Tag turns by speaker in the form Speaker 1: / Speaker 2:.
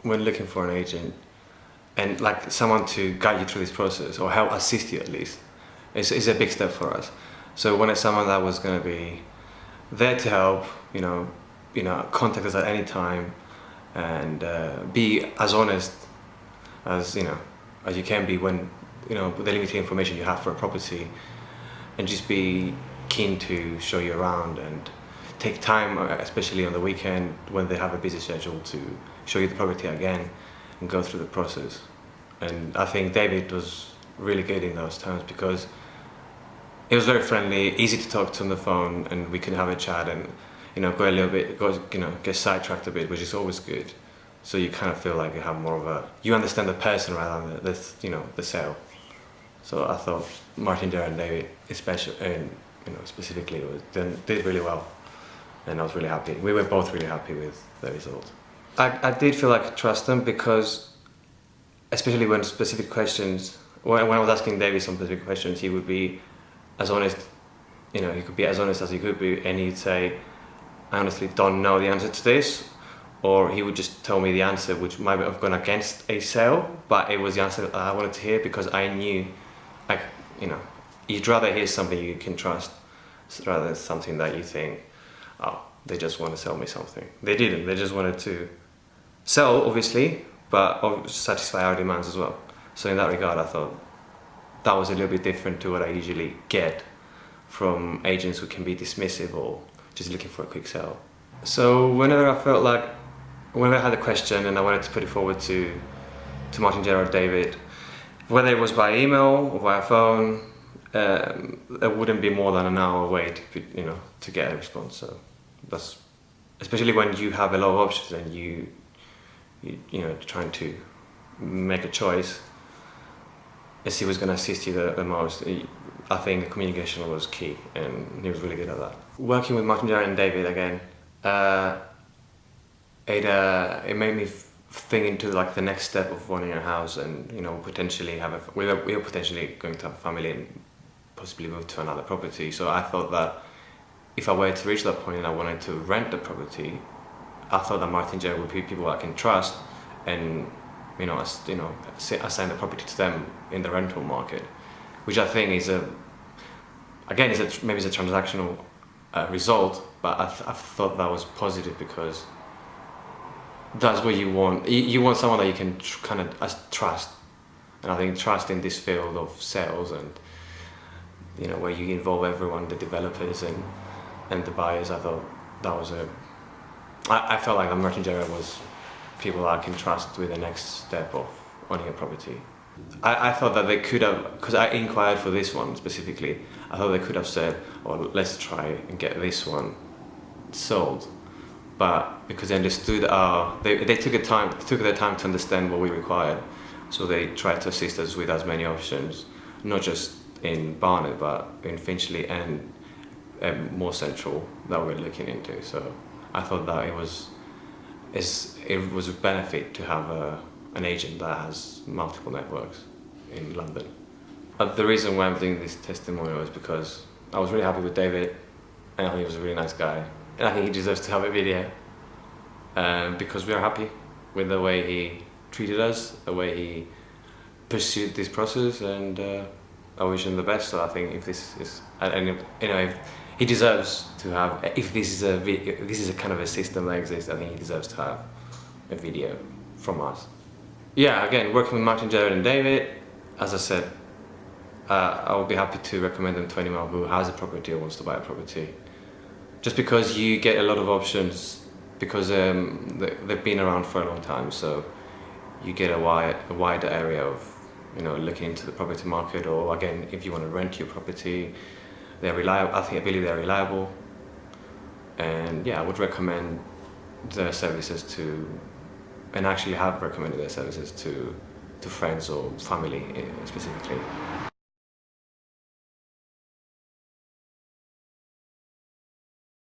Speaker 1: when looking for an agent and like someone to guide you through this process or help assist you at least, is a big step for us. So when it's someone that was going to be there to help, contact us at any time and be as honest as as you can be when with the limited information you have for a property, and just be keen to show you around and take time, especially on the weekend when they have a busy schedule, to show you the property again and go through the process. And I think David was really good in those times because he was very friendly, easy to talk to on the phone, and we could have a chat and go a little bit, get sidetracked a bit, which is always good. So you kind of feel like you have more of you understand the person rather than the sale. So I thought Martin, Jared and David, especially, and specifically, did really well, and I was really happy. We were both really happy with the result. I did feel like I trust them because, especially when specific questions, when I was asking David some specific questions, he would be as honest, he could be as honest as he could be, and he'd say, I honestly don't know the answer to this, or he would just tell me the answer, which might have gone against a sale, but it was the answer that I wanted to hear because I knew, you'd rather hear something you can trust rather than something that you think, oh, they just want to sell me something. They didn't, they just wanted to sell, obviously, but satisfy our demands as well. So in that regard, I thought that was a little bit different to what I usually get from agents who can be dismissive or just looking for a quick sale. So whenever I had a question and I wanted to put it forward to Martin, Gerard, David, whether it was by email or via phone, it wouldn't be more than an hour wait, to get a response. So that's, especially when you have a lot of options and you're trying to make a choice and see who's going to assist you the most. I think communication was key, and he was really good at that. Working with Martin, Jared and David again, it made me think into the next step of owning a house, and potentially we were potentially going to have a family and possibly move to another property. So I thought that if I were to reach that point and I wanted to rent the property, I thought that Martin, Jared would be people I can trust, and assign the property to them in the rental market, which I think is maybe a transactional result, but I thought that was positive because that's what you want. You want someone that you can kind of trust, and I think trust in this field of sales and where you involve everyone, the developers and the buyers. I thought that was I felt like Martin Gerard was people that I can trust with the next step of owning a property. I thought that they could have, because I inquired for this one specifically, I thought they could have said, oh, let's try and get this one sold. But because they understood, they took their time to understand what we required, so they tried to assist us with as many options, not just in Barnet, but in Finchley and more central that we're looking into. So I thought that it was a benefit to have an agent that has multiple networks in London. The reason why I'm doing this testimonial is because I was really happy with David, and I think he was a really nice guy, and I think he deserves to have a video because we are happy with the way he treated us, the way he pursued this process, and I wish him the best. So I think if this is, if he deserves to have, if this is a kind of a system that exists, I think he deserves to have a video from us. Yeah, again, working with Martin, Jared and David, as I said, I would be happy to recommend them to anyone who has a property or wants to buy a property. Just because you get a lot of options, because they've been around for a long time, so you get a wider area of looking into the property market, or again, if you want to rent your property, they're reliable. I believe they're reliable, and yeah, I would recommend their services and actually have recommended their services to friends or family specifically.